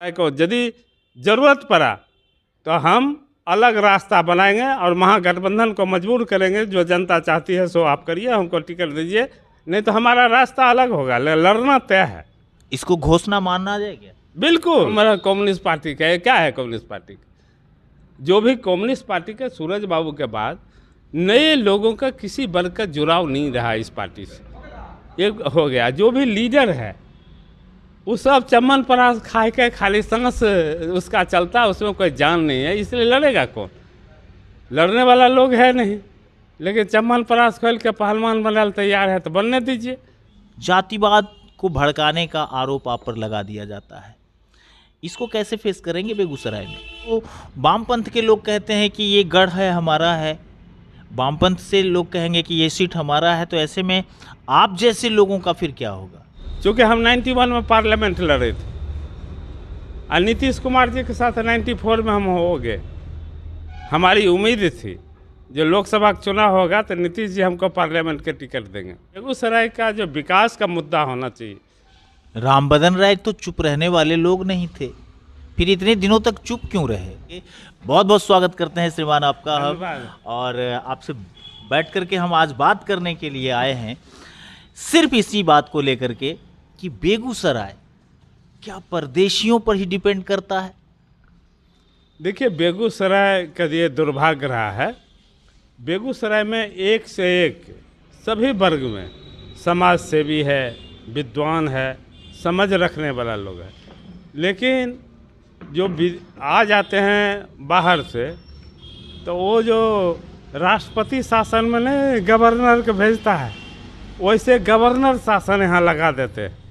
को यदि जरूरत पड़ा तो हम अलग रास्ता बनाएंगे और महागठबंधन को मजबूर करेंगे। जो जनता चाहती है सो आप करिए, हमको टिकट दीजिए, नहीं तो हमारा रास्ता अलग होगा, लड़ना तय है। इसको घोषणा मानना जाए क्या? बिल्कुल। हमारा कम्युनिस्ट पार्टी का क्या है? कम्युनिस्ट पार्टी का जो भी कम्युनिस्ट पार्टी के सूरज बाबू के बाद नए लोगों का किसी वर्ग का जुड़ाव नहीं रहा इस पार्टी से। एक हो गया जो भी लीडर है वो सब चमन परास खाए के खाली सांस उसका चलता, उसमें कोई जान नहीं है, इसलिए लड़ेगा कौन? लड़ने वाला लोग है नहीं। लेकिन चमन परास खोल के पहलवान बनने तैयार है तो बनने दीजिए। जातिवाद को भड़काने का आरोप आप पर लगा दिया जाता है, इसको कैसे फेस करेंगे बेगूसराय में? तो वामपंथ के लोग कहते हैं कि ये गढ़ है हमारा है, वामपंथ से लोग कहेंगे कि ये सीट हमारा है, तो ऐसे में आप जैसे लोगों का फिर क्या होगा? चूँकि हम 91 में पार्लियामेंट लड़े थे और नीतीश कुमार जी के साथ 94 में हम हो गए। हमारी उम्मीद थी जो लोकसभा का चुनाव होगा तो नीतीश जी हमको पार्लियामेंट के टिकट देंगे। बेगूसराय का जो विकास का मुद्दा होना चाहिए। रामबदन राय तो चुप रहने वाले लोग नहीं थे, फिर इतने दिनों तक चुप क्यों रहे? बहुत बहुत स्वागत करते हैं श्रीमान आपका हम, और आपसे बैठ करके हम आज बात करने के लिए आए हैं सिर्फ इसी बात को लेकर के कि बेगूसराय क्या परदेशियों पर ही डिपेंड करता है? देखिए, बेगूसराय का ये दुर्भाग्य रहा है। बेगूसराय में एक से एक सभी वर्ग में समाज सेवी है, विद्वान है, समझ रखने वाला लोग है, लेकिन जो आ जाते हैं बाहर से तो वो जो राष्ट्रपति शासन में नहीं गवर्नर को भेजता है, वैसे गवर्नर शासन यहाँ लगा देते हैं।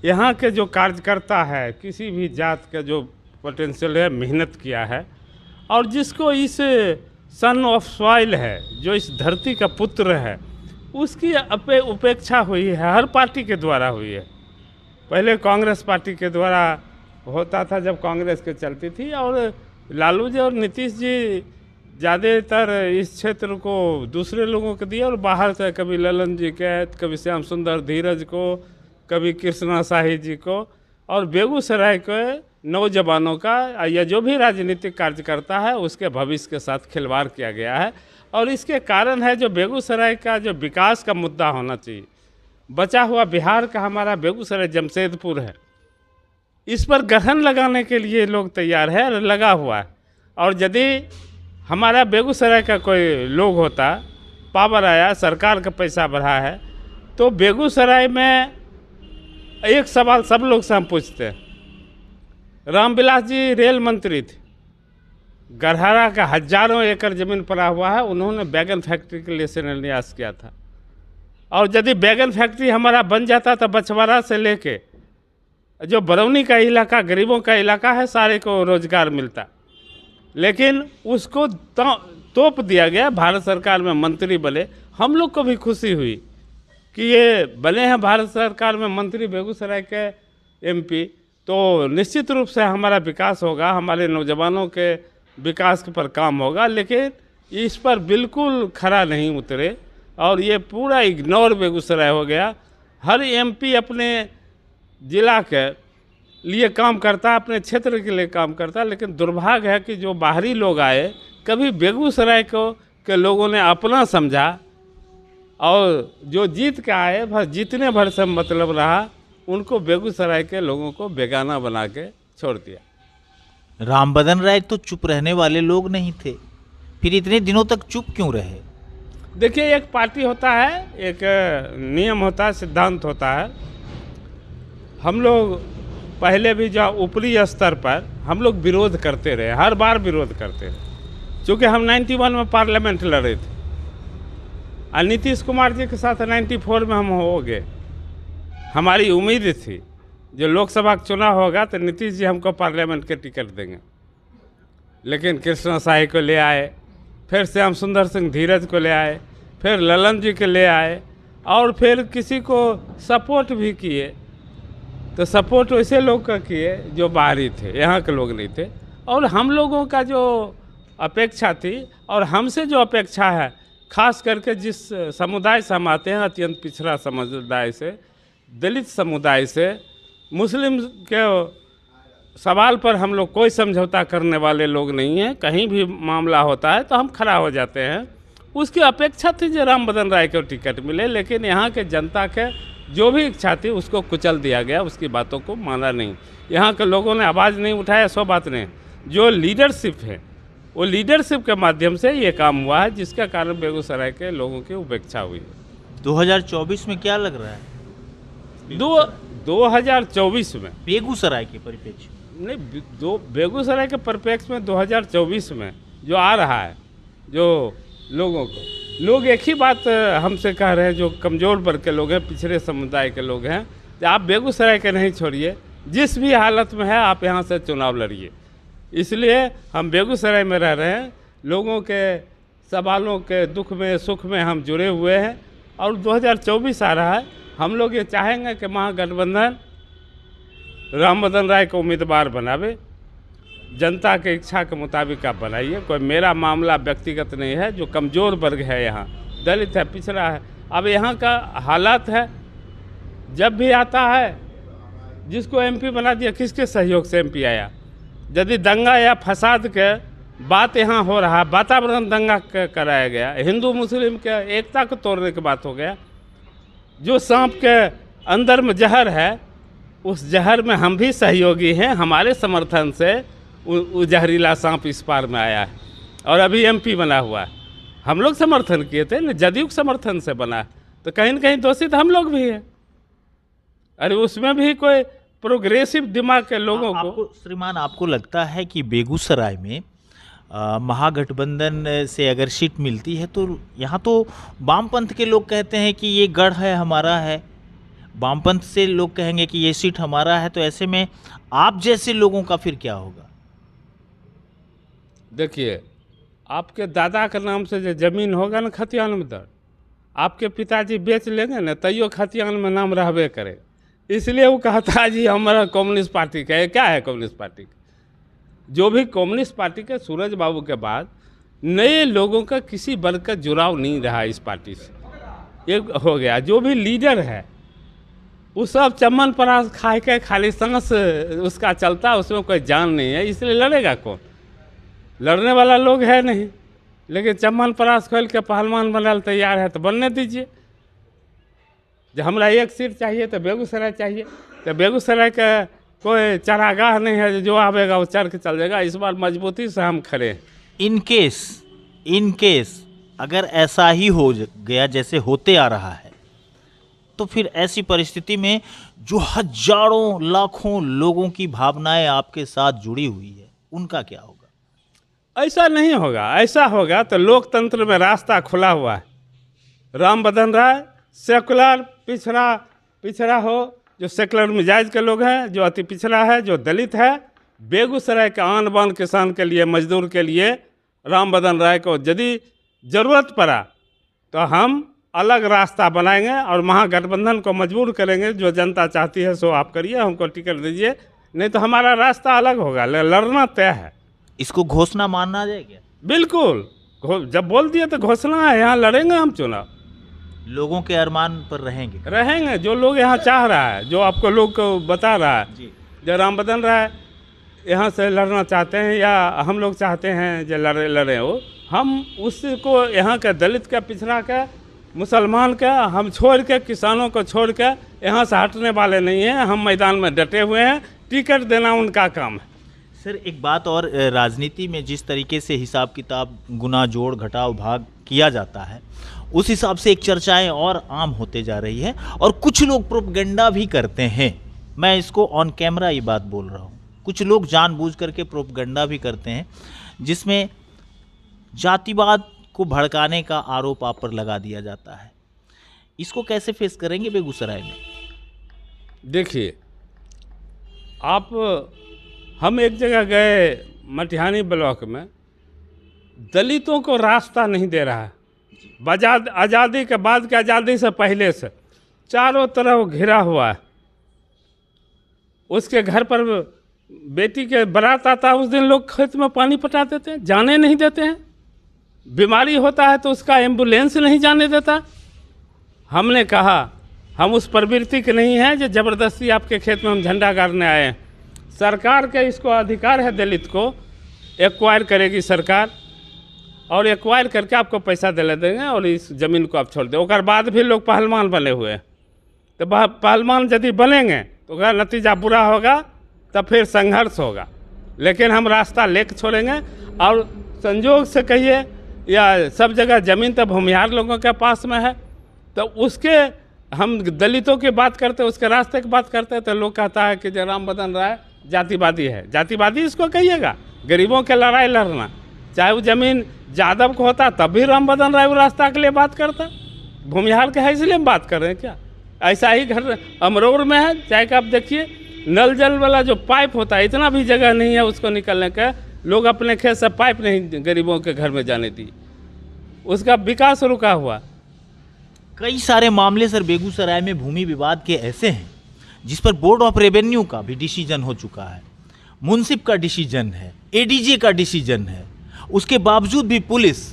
यहाँ के जो कार्यकर्ता है, किसी भी जात का जो पोटेंशियल है, मेहनत किया है और जिसको इस सन ऑफ सॉइल है, जो इस धरती का पुत्र है, उसकी उपेक्षा हुई है, हर पार्टी के द्वारा हुई है। पहले कांग्रेस पार्टी के द्वारा होता था जब कांग्रेस के चलती थी, और लालू जी और नीतीश जी ज़्यादातर इस क्षेत्र को दूसरे लोगों को दिया और बाहर से कभी ललन जी के, कभी श्याम सुंदर धीरज को, कभी कृष्णा शाही जी को, और बेगूसराय के नौजवानों का या जो भी राजनीतिक कार्यकर्ता है उसके भविष्य के साथ खिलवाड़ किया गया है। और इसके कारण है जो बेगूसराय का जो विकास का मुद्दा होना चाहिए, बचा हुआ बिहार का हमारा बेगूसराय जमशेदपुर है, इस पर ग्रहण लगाने के लिए लोग तैयार है, लगा हुआ है। और यदि हमारा बेगूसराय का कोई लोग होता, पावर आया, सरकार का पैसा बढ़ा है, तो बेगूसराय में एक सवाल सब लोग से हम पूछते हैं। रामविलास जी रेल मंत्री थे, गरहरा का हजारों एकड़ जमीन पड़ा हुआ है, उन्होंने बैगन फैक्ट्री के लिए शिलान्यास किया था। और यदि बैगन फैक्ट्री हमारा बन जाता तो बछवाड़ा से लेके जो बरौनी का इलाका, गरीबों का इलाका है, सारे को रोजगार मिलता। लेकिन उसको तोप दिया गया, भारत सरकार में मंत्री बने। हम लोग को भी खुशी हुई कि ये बने हैं भारत सरकार में मंत्री बेगूसराय के एमपी, तो निश्चित रूप से हमारा विकास होगा, हमारे नौजवानों के विकास पर काम होगा। लेकिन इस पर बिल्कुल खरा नहीं उतरे और ये पूरा इग्नोर बेगूसराय हो गया। हर एमपी अपने जिला के लिए काम करता, अपने क्षेत्र के लिए काम करता, लेकिन दुर्भाग्य है कि जो बाहरी लोग आए, कभी बेगूसराय को के लोगों ने अपना समझा, और जो जीत के आए बस जीतने भर से मतलब रहा, उनको बेगूसराय के लोगों को बेगाना बना के छोड़ दिया। रामबदन राय तो चुप रहने वाले लोग नहीं थे, फिर इतने दिनों तक चुप क्यों रहे? देखिए, एक पार्टी होता है, एक नियम होता है, सिद्धांत होता है। हम लोग पहले भी जो ऊपरी स्तर पर हम लोग विरोध करते रहे, हर बार विरोध करते रहे। चूँकि हम 91 में पार्लियामेंट लड़े थे और नीतीश कुमार जी के साथ 94 में हम हो गए। हमारी उम्मीद थी जो लोकसभा का चुनाव होगा तो नीतीश जी हमको पार्लियामेंट के टिकट देंगे। लेकिन कृष्णा शाही को ले आए, फिर श्याम सुंदर सिंह धीरज को ले आए, फिर ललन जी को ले आए, और फिर किसी को सपोर्ट भी किए। तो सपोर्ट वैसे लोग का किए जो बाहरी थे, यहाँ के लोग नहीं थे। और हम लोगों का जो अपेक्षा थी और हमसे जो अपेक्षा है, खास करके जिस समुदाय से हम आते हैं, अत्यंत पिछड़ा समुदाय से, दलित समुदाय से, मुस्लिम के सवाल पर हम लोग कोई समझौता करने वाले लोग नहीं हैं। कहीं भी मामला होता है तो हम खड़ा हो जाते हैं। उसकी अपेक्षा थी जो राम बदन राय को टिकट मिले, लेकिन यहाँ के जनता के जो भी इच्छा थी उसको कुचल दिया गया, उसकी बातों को माना नहीं। यहाँ के लोगों ने आवाज़ नहीं उठाया, सो बात नहीं। जो लीडरशिप है वो लीडरशिप के माध्यम से ये काम हुआ है, जिसका कारण बेगूसराय के लोगों की उपेक्षा हुई है। 2024 में क्या लग रहा है 2024 में बेगूसराय के परिप्रेक्ष्य में? नहीं, बेगूसराय के परिप्रेक्ष्य में 2024 में जो आ रहा है, जो लोगों को लोग एक ही बात हमसे कह रहे हैं, जो कमज़ोर वर्ग के लोग हैं, पिछड़े समुदाय के लोग हैं, कि आप बेगूसराय के नहीं छोड़िए, जिस भी हालत में है आप यहाँ से चुनाव लड़िए। इसलिए हम बेगूसराय में रह रहे हैं, लोगों के सवालों के दुख में सुख में हम जुड़े हुए हैं। और 2024 आ रहा है, हम लोग ये चाहेंगे कि महागठबंधन राम बदन राय को उम्मीदवार बनावे। जनता के इच्छा के मुताबिक आप बनाइए। कोई मेरा मामला व्यक्तिगत नहीं है। जो कमज़ोर वर्ग है, यहाँ दलित है, पिछड़ा है, अब यहाँ का हालात है, जब भी आता है जिसको एमपी बना दिया, किसके सहयोग से एमपी आया? यदि दंगा या फसाद के बात यहाँ हो रहा, वातावरण दंगा कराया गया, हिंदू मुस्लिम के एकता को तोड़ने की बात हो गया। जो सांप के अंदर में जहर है, उस जहर में हम भी सहयोगी हैं। हमारे समर्थन से वो जहरीला सांप इस पार में आया है और अभी एमपी बना हुआ है। हम लोग समर्थन किए थे ना, जदयू के समर्थन से बना, तो कहीं न कहीं दोषित हम लोग भी हैं। अरे उसमें भी कोई प्रोग्रेसिव दिमाग के लोगों को। श्रीमान, आपको लगता है कि बेगूसराय में महागठबंधन से अगर सीट मिलती है तो यहाँ तो वामपंथ के लोग कहते हैं कि ये गढ़ है हमारा है, वामपंथ से लोग कहेंगे कि ये सीट हमारा है, तो ऐसे में आप जैसे लोगों का फिर क्या होगा? देखिए, आपके दादा के नाम से जो जमीन होगा ना खतियान में दर, आपके पिताजी बेच लेंगे ना, तैयो खतियान में नाम रहबे करे। इसलिए वो कहता है जी हमारा कम्युनिस्ट पार्टी का है। क्या है कम्युनिस्ट पार्टी? जो भी कम्युनिस्ट पार्टी के सूरज बाबू के बाद नए लोगों का किसी वर्ग का जुड़ाव नहीं रहा इस पार्टी से। ये हो गया। जो भी लीडर है वो सब चमन परास खा के खाली सांस उसका चलता, उसमें कोई जान नहीं है। इसलिए लड़ेगा कौन? लड़ने वाला लोग है नहीं। लेकिन चमन परास खोल के पहलवान बनने तैयार है तो बनने दीजिए। जब हमरा एक सीट चाहिए तो बेगूसराय चाहिए, तो बेगूसराय का कोई चरागाह नहीं है, जो आवेगा वो चढ़ के चल जाएगा। इस बार मजबूती से हम खड़े हैं। इन केस अगर ऐसा ही हो गया जैसे होते आ रहा है, तो फिर ऐसी परिस्थिति में जो हजारों लाखों लोगों की भावनाएं आपके साथ जुड़ी हुई है, उनका क्या होगा? ऐसा नहीं होगा। ऐसा होगा तो लोकतंत्र में रास्ता खुला हुआ है। राम बदन राय सेकुलर पिछड़ा हो, जो सेकुलर मिजाज के लोग हैं, जो अति पिछड़ा है, जो दलित है, बेगूसराय के आन बान किसान के लिए, मजदूर के लिए राम बदन राय को यदि ज़रूरत पड़ा तो हम अलग रास्ता बनाएंगे और महागठबंधन को मजबूर करेंगे। जो जनता चाहती है सो आप करिए, हमको टिकट दीजिए, नहीं तो हमारा रास्ता अलग होगा। लड़ना तय है। इसको घोषणा मानना जाए क्या? बिल्कुल, जब बोल दिए तो घोषणा है। यहाँ लड़ेंगे हम चुनाव, लोगों के अरमान पर रहेंगे। जो लोग यहाँ चाह रहा है, जो आपको लोग को बता रहा है, जो राम बदन राय यहाँ से लड़ना चाहते हैं या हम लोग चाहते हैं जो लड़े हो, हम उसको यहाँ के दलित का, पिछड़ा का, मुसलमान का हम छोड़ के, किसानों को छोड़ के यहाँ से हटने वाले नहीं हैं। हम मैदान में डटे हुए हैं। टिकट देना उनका काम है। सर, एक बात और, राजनीति में जिस तरीके से हिसाब किताब, गुना जोड़ घटाव भाग किया जाता है, उस हिसाब से एक चर्चाएं और आम होते जा रही है और कुछ लोग प्रोपगेंडा भी करते हैं। मैं इसको ऑन कैमरा ये बात बोल रहा हूँ। कुछ लोग जानबूझ करके प्रोपगेंडा भी करते हैं, जिसमें जातिवाद को भड़काने का आरोप आप पर लगा दिया जाता है। इसको कैसे फेस करेंगे बेगूसराय में? देखिए, हम एक जगह गए मटिहानी ब्लॉक में, दलितों को रास्ता नहीं दे रहा है। आज़ादी के बाद के, आज़ादी से पहले से चारों तरफ घिरा हुआ है। उसके घर पर बेटी के बारात आता है, उस दिन लोग खेत में पानी पटा देते हैं, जाने नहीं देते हैं। बीमारी होता है तो उसका एम्बुलेंस नहीं जाने देता। हमने कहा हम उस प्रवृत्ति के नहीं हैं जो ज़बरदस्ती आपके खेत में हम झंडा गाड़ने आए हैं। सरकार के इसको अधिकार है, दलित को एक्वायर करेगी सरकार, और एक्वायर करके आपको पैसा दिला देंगे और इस ज़मीन को आप छोड़ दें। और बाद भी लोग पहलवान बने हुए हैं, तो पहलवान यदि बनेंगे तो उसका नतीजा बुरा होगा, तब फिर संघर्ष होगा। लेकिन हम रास्ता लेकर छोड़ेंगे। और संजोग से कहिए या सब जगह ज़मीन तो भूमिहार लोगों के पास में है, तो उसके हम दलितों की बात करते हैं, उसके रास्ते की बात करते हैं, तो लोग कहता है कि जयराम बदन राय जातिवादी है। जातिवादी इसको कहिएगा, गरीबों के लड़ाई लड़ना। चाहे वो ज़मीन यादव को होता तब भी राम बदन राय वो रास्ता के लिए बात करता, भूमिहार के है इसलिए हम बात कर रहे हैं क्या? ऐसा ही घर अमरोर में है, चाहे कि आप देखिए नल जल वाला जो पाइप होता है, इतना भी जगह नहीं है उसको निकलने का, लोग अपने खेत से पाइप नहीं गरीबों के घर में जाने दी, उसका विकास रुका हुआ। कई सारे मामले सर बेगूसराय में भूमि विवाद के ऐसे हैं जिस पर बोर्ड ऑफ रेवेन्यू का भी डिसीजन हो चुका है, मुंसिफ का डिसीजन है, एडीजे का डिसीजन है, उसके बावजूद भी पुलिस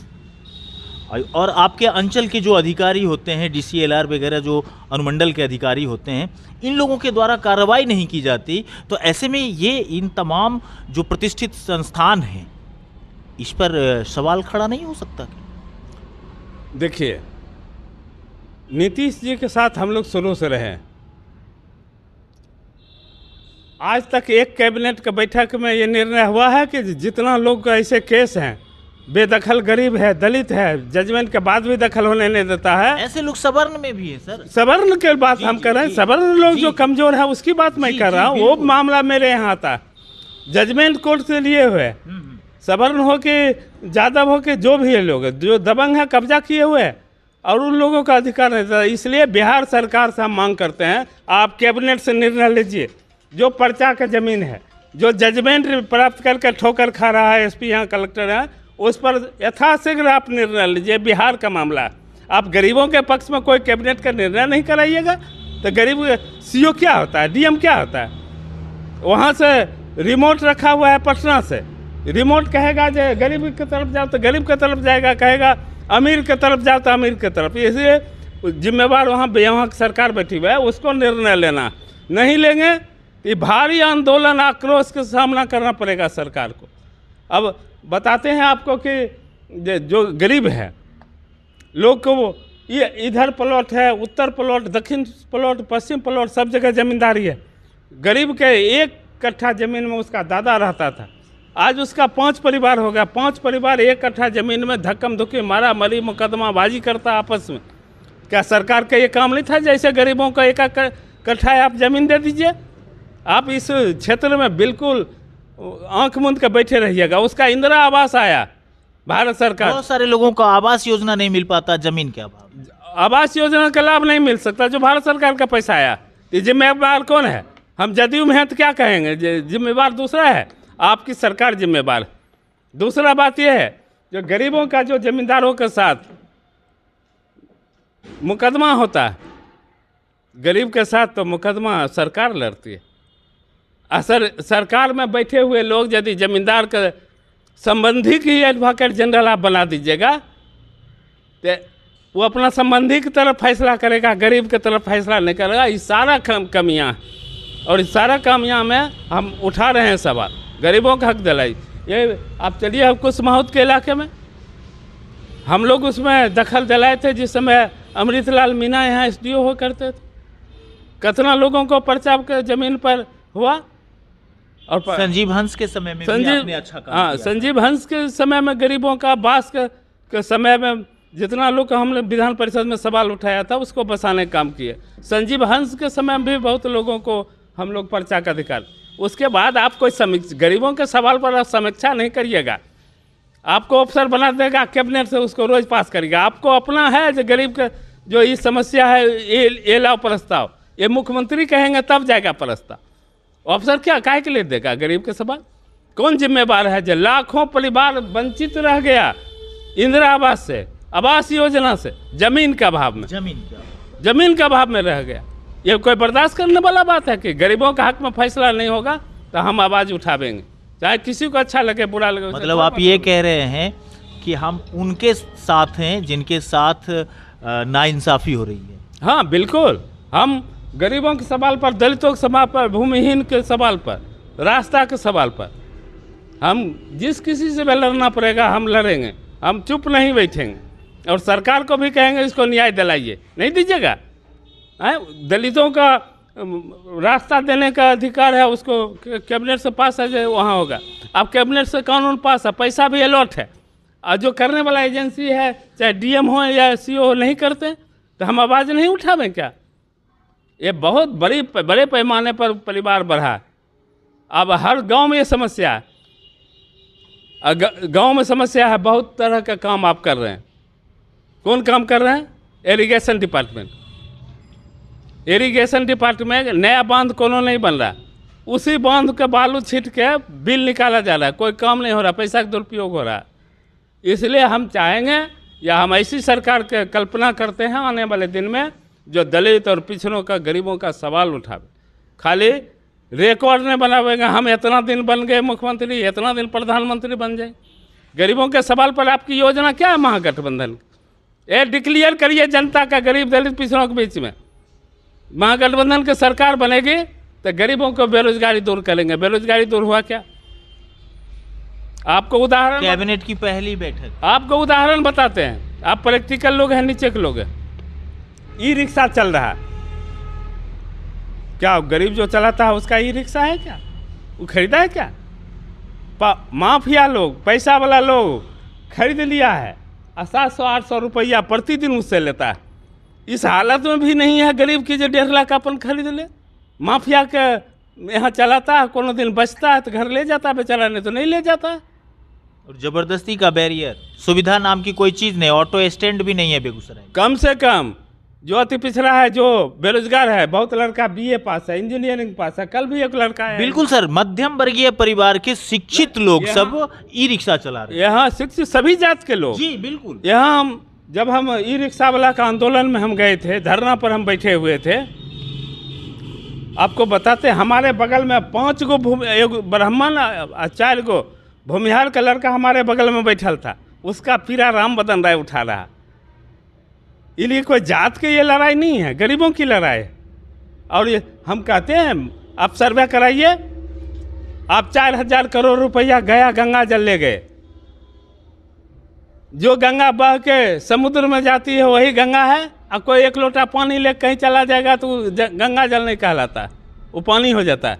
और आपके अंचल के जो अधिकारी होते हैं, डीसीएलआर वगैरह जो अनुमंडल के अधिकारी होते हैं, इन लोगों के द्वारा कार्रवाई नहीं की जाती। तो ऐसे में ये इन तमाम जो प्रतिष्ठित संस्थान हैं, इस पर सवाल खड़ा नहीं हो सकता? देखिए, नीतीश जी के साथ हम लोग शुरू से रहे। आज तक एक कैबिनेट के बैठक में ये निर्णय हुआ है कि जितना लोग का ऐसे केस हैं, बेदखल गरीब है, दलित है, जजमेंट के बाद भी दखल होने नहीं देता है। ऐसे लोग सवर्ण में भी है सर। सवर्ण के बात हम कर रहे हैं, सवर्ण लोग जो कमजोर है उसकी बात मैं कर रहा हूँ। वो मामला मेरे यहाँ आता है, जजमेंट कोर्ट से लिए हुए, सवर्ण हो के यादव हो के जो भी है लोग जो दबंग है, कब्जा किए हुए, और उन लोगों का अधिकार नहीं था। इसलिए बिहार सरकार से हम मांग करते हैं, आप कैबिनेट से निर्णय लीजिए, जो पर्चा का ज़मीन है, जो जजमेंट प्राप्त करके ठोकर खा रहा है एसपी यहाँ कलेक्टर है, उस पर यथाशीघ्र आप निर्णय लीजिए। बिहार का मामला है, आप गरीबों के पक्ष में कोई कैबिनेट का निर्णय नहीं कराइएगा तो गरीब सीओ क्या होता है, डीएम क्या होता है? वहाँ से रिमोट रखा हुआ है पटना से, रिमोट कहेगा जो गरीब की तरफ जाओ तो गरीब की तरफ जाएगा, कहेगा अमीर की तरफ जाओ तो अमीर की तरफ। इसलिए जिम्मेवार वहाँ की सरकार बैठी हुई है, उसको निर्णय लेना। नहीं लेंगे तो भारी आंदोलन आक्रोश का सामना करना पड़ेगा सरकार को। अब बताते हैं आपको कि जो गरीब है लोग को, ये इधर प्लॉट है, उत्तर प्लॉट, दक्षिण प्लॉट, पश्चिम प्लॉट, सब जगह ज़मींदारी है। गरीब के 1 कट्ठा ज़मीन में उसका दादा रहता था, आज उसका 5 परिवार हो गया। 5 परिवार 1 कट्ठा ज़मीन में धक्कम धुक्की, मारा मारी, मुकदमाबाजी करता आपस में। क्या सरकार का ये काम नहीं था जैसे गरीबों को 1 कट्ठा आप ज़मीन दे दीजिए? आप इस क्षेत्र में बिल्कुल आंख मूंद के बैठे रहिएगा। उसका इंदिरा आवास आया, भारत सरकार, बहुत सारे लोगों को आवास योजना नहीं मिल पाता जमीन के अभाव। आवास योजना का लाभ नहीं मिल सकता जो भारत सरकार का पैसा आया। ये जिम्मेवार कौन है? हम जदयू में हैं तो क्या कहेंगे, जिम्मेवार दूसरा है, आपकी सरकार जिम्मेवार। दूसरा बात यह है, जो गरीबों का जो जमींदारों के साथ मुकदमा होता है, गरीब के साथ तो मुकदमा सरकार लड़ती है। सरकार में बैठे हुए लोग यदि जमींदार के संबंधी की एडवोकेट जनरल आप बना दीजिएगा तो वो अपना संबंधी की तरफ फैसला करेगा, गरीब की तरफ फैसला नहीं करेगा। ये सारा कमियाँ, और इस सारा कमियाँ में हम उठा रहे हैं सवाल, गरीबों का हक दिलाई। ये आप चलिए, अब कुछ माहौत के इलाके में हम लोग उसमें दखल दिलाए थे जिस समय अमृतलाल मीणा यहाँ एसडीओ हो करते थे। कितना लोगों को पर्चा के ज़मीन पर हुआ। और संजीव हंस के समय में भी आपने अच्छा काम किया। संजीव हंस के समय में गरीबों का, बास के समय में जितना लोग हमने विधान परिषद में सवाल उठाया था उसको बसाने का काम किए। संजीव हंस के समय में भी बहुत लोगों को हम लोग पर्चा का अधिकार। उसके बाद आप कोई गरीबों के सवाल पर आप समीक्षा नहीं करिएगा, आपको अफसर बना देगा कैबिनेट से, उसको रोज पास करिएगा। आपको अपना है जो गरीब का जो ये समस्या है, ये लाओ प्रस्ताव, ये मुख्यमंत्री कहेंगे तब जाएगा प्रस्ताव। अफसर क्या काहे के लिए देगा गरीब के सवाल? कौन जिम्मेवार है जो लाखों परिवार वंचित रह गया इंदिरा आवास से, आवास योजना से, जमीन के अभाव में, जमीन के अभाव में रह गया? ये कोई बर्दाश्त करने वाला बात है कि गरीबों का हक में फैसला नहीं होगा तो हम आवाज़ उठावेंगे, चाहे किसी को अच्छा लगे बुरा लगे। मतलब आप ये कह रहे हैं कि हम उनके साथ हैं जिनके साथ नाइंसाफ़ी हो रही है? हाँ बिल्कुल, हम गरीबों के सवाल पर, दलितों के सवाल पर, भूमिहीन के सवाल पर रास्ता के सवाल पर हम जिस किसी से भी लड़ना पड़ेगा हम लड़ेंगे, हम चुप नहीं बैठेंगे। और सरकार को भी कहेंगे इसको न्याय दिलाइए, नहीं दीजिएगा। दलितों का रास्ता देने का अधिकार है, उसको कैबिनेट से पास है, वहाँ होगा। अब कैबिनेट से कानून पास है, पैसा भी अलॉट है, और जो करने वाला एजेंसी है चाहे डीएम हो या सीओ हो नहीं करते तो हम आवाज़ नहीं उठावें क्या? ये बहुत बड़े पैमाने पर परिवार बढ़ा है। अब हर गांव में ये समस्या है, गांव में समस्या है। बहुत तरह का काम आप कर रहे हैं। कौन काम कर रहे हैं? Irrigation department. इरिगेशन डिपार्टमेंट नया बांध कोनो नहीं बन रहा, उसी बांध के बालू छीट के बिल निकाला जा रहा है, कोई काम नहीं हो रहा, पैसा का दुरुपयोग हो रहा है। इसलिए हम चाहेंगे या हम ऐसी सरकार के कल्पना करते हैं आने वाले दिन में जो दलित और पिछड़ों का, गरीबों का सवाल उठावे। खाली रिकॉर्ड नहीं बनावेंगे हम इतना दिन बन गए मुख्यमंत्री, इतना दिन प्रधानमंत्री बन जाए। गरीबों के सवाल पर आपकी योजना क्या है महागठबंधन? ये डिक्लेयर करिए जनता का, गरीब दलित पिछड़ों के बीच में महागठबंधन की सरकार बनेगी तो गरीबों को बेरोजगारी दूर करेंगे। बेरोजगारी दूर हुआ क्या? आपको उदाहरण, कैबिनेट की पहली बैठक, आपको उदाहरण बताते हैं। आप प्रैक्टिकल लोग हैं, नीचे के लोग हैं। ई रिक्शा चल रहा है, क्या गरीब जो चलाता है उसका ई रिक्शा है क्या? वो खरीदा है क्या? माफिया लोग, पैसा वाला लोग खरीद लिया है, 700-800 रुपया प्रतिदिन उससे लेता है। इस हालत में भी नहीं है गरीब की जो 1.5 लाख अपन खरीद ले। माफिया के यहाँ चलाता है, कोनो दिन बचता है तो घर ले जाता है बेचारा, नहीं तो नहीं ले जाता है। और जबरदस्ती का बैरियर, सुविधा नाम की कोई चीज़ नहीं, ऑटो स्टैंड भी नहीं है बेगूसराय। कम से कम जो अति पिछड़ा है, जो बेरोजगार है, बहुत लड़का बीए पास है, इंजीनियरिंग पास है, कल भी एक लड़का है। बिल्कुल सर, मध्यम वर्गीय परिवार के शिक्षित लोग सब ई रिक्शा चला रहे हैं। यहाँ शिक्षित सभी जात के लोग। जी बिल्कुल। यहाँ जब हम ई रिक्शा वाला का आंदोलन में हम गए थे, धरना पर हम बैठे हुए थे, आपको बताते हमारे बगल में 5 गो एक ब्राह्मण 4 गो भूमिहार का लड़का हमारे बगल में बैठल था, उसका पीरा राम बदन राय उठा रहा। इसलिए कोई जात के ये लड़ाई नहीं है, गरीबों की लड़ाई है। और ये हम कहते हैं आप सर्वे कराइए, आप 4000 करोड़ रुपया गया गंगा जल ले गए। जो गंगा बह के समुद्र में जाती है वही गंगा है, और कोई 1 लोटा पानी ले कहीं चला जाएगा तो गंगा जल नहीं कहलाता, वो पानी हो जाता है।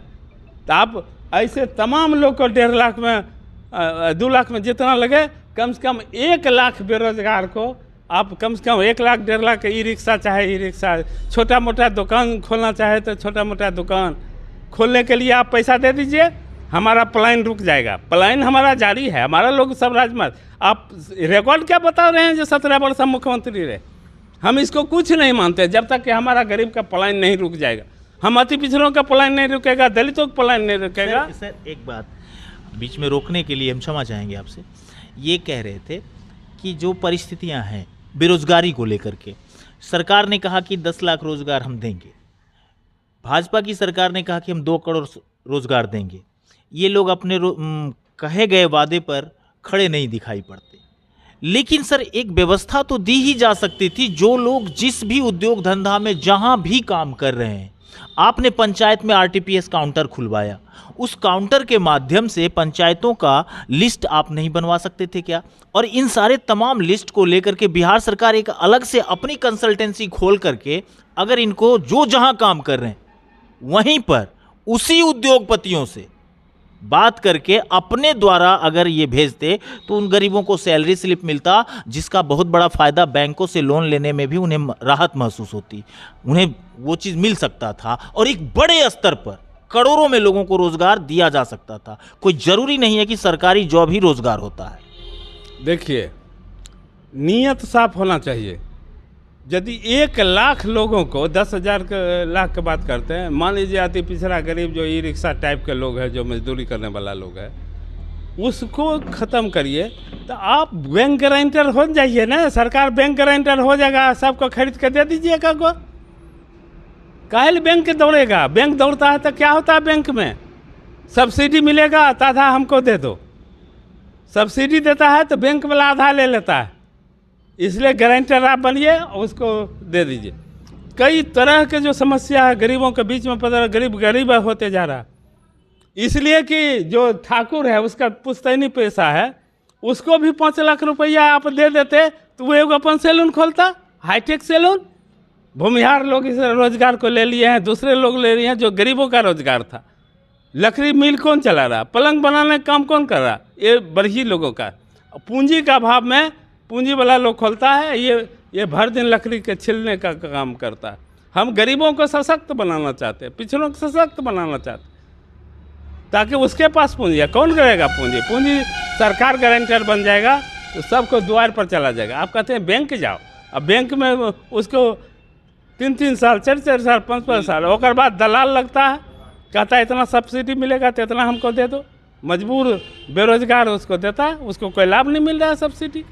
तो आप ऐसे तमाम लोग को 1.5 लाख में 2 लाख में जितना लगे, कम से कम 1 लाख बेरोजगार को आप कम से कम 1 लाख 1.5 लाख ई रिक्शा, चाहे ई रिक्शा, छोटा मोटा दुकान खोलना चाहे तो छोटा मोटा दुकान खोलने के लिए आप पैसा दे दीजिए, हमारा प्लान रुक जाएगा। प्लान हमारा जारी है, हमारा लोग सब राजमार्ग। आप रिकॉर्ड क्या बता रहे हैं जो 17 वर्ष हम मुख्यमंत्री रहे? हम इसको कुछ नहीं मानते जब तक कि हमारा गरीब का प्लान नहीं रुक जाएगा। हम अति पिछड़ों का प्लान नहीं रुकेगा, दलितों का प्लान नहीं रुकेगा। सर एक बात बीच में रोकने के लिए हम क्षमा चाहेंगे आपसे। ये कह रहे थे कि जो परिस्थितियां हैं बेरोजगारी को लेकर के, सरकार ने कहा कि 10 लाख रोजगार हम देंगे, भाजपा की सरकार ने कहा कि हम 2 करोड़ रोजगार देंगे। ये लोग अपने कहे गए वादे पर खड़े नहीं दिखाई पड़ते। लेकिन सर एक व्यवस्था तो दी ही जा सकती थी, जो लोग जिस भी उद्योग धंधा में जहां भी काम कर रहे हैं, आपने पंचायत में आरटीपीएस काउंटर खुलवाया, उस काउंटर के माध्यम से पंचायतों का लिस्ट आप नहीं बनवा सकते थे क्या? और इन सारे तमाम लिस्ट को लेकर के बिहार सरकार एक अलग से अपनी कंसल्टेंसी खोल करके अगर इनको जो जहां काम कर रहे हैं वहीं पर उसी उद्योगपतियों से बात करके अपने द्वारा अगर ये भेजते तो उन गरीबों को सैलरी स्लिप मिलता, जिसका बहुत बड़ा फायदा बैंकों से लोन लेने में भी उन्हें राहत महसूस होती, उन्हें वो चीज़ मिल सकता था और एक बड़े स्तर पर करोड़ों में लोगों को रोजगार दिया जा सकता था। कोई जरूरी नहीं है कि सरकारी जॉब ही रोजगार होता है। देखिए, नीयत साफ होना चाहिए। यदि 1 लाख लोगों को 10,000 लाख की बात करते हैं, मान लीजिए अति पिछड़ा गरीब जो ई रिक्शा टाइप के लोग हैं, जो मजदूरी करने वाला लोग है, उसको ख़त्म करिए तो आप बैंक गारंटर हो जाइए ना। सरकार बैंक गारंटर हो जाएगा, सबको खरीद के दे दीजिएगा को। काहे बैंक दौड़ेगा? बैंक दौड़ता है तो क्या होता है? बैंक में सब्सिडी मिलेगा तो आधा हमको दे दो, सब्सिडी देता है तो बैंक वाला आधा ले लेता है। इसलिए गारंटर आप बनिए, उसको दे दीजिए। कई तरह के जो समस्या है गरीबों के बीच में पता, गरीब होते जा रहा। इसलिए कि जो ठाकुर है उसका पुश्तैनी पैसा है, उसको भी 5 लाख रुपया आप दे देते तो वो एगो अपन सैलून खोलता, हाईटेक सैलून। भूमिहार लोग इस रोजगार को ले लिए हैं, दूसरे लोग ले लिए हैं, जो गरीबों का रोजगार था। लकड़ी मिल कौन चला रहा, पलंग बनाने का काम कौन कर रहा, ये बरही लोगों का। पूंजी का अभाव में पूंजी वाला लोग खोलता है, ये भर दिन लकड़ी के छिलने का काम करता है। हम गरीबों को सशक्त बनाना चाहते हैं, पिछड़ों को सशक्त बनाना चाहते हैं, ताकि उसके पास पूंजी है। कौन करेगा पूंजी? पूंजी सरकार गारंटर बन जाएगा तो सबको द्वार पर चला जाएगा। आप कहते हैं बैंक जाओ, अब बैंक में उसको 3-3 साल 4-4 साल 5-5 साल और बाद दलाल लगता है, कहता है इतना सब्सिडी मिलेगा तो इतना हमको दे दो। मजबूर बेरोजगार उसको देता है, उसको कोई लाभ नहीं मिल रहा है सब्सिडी।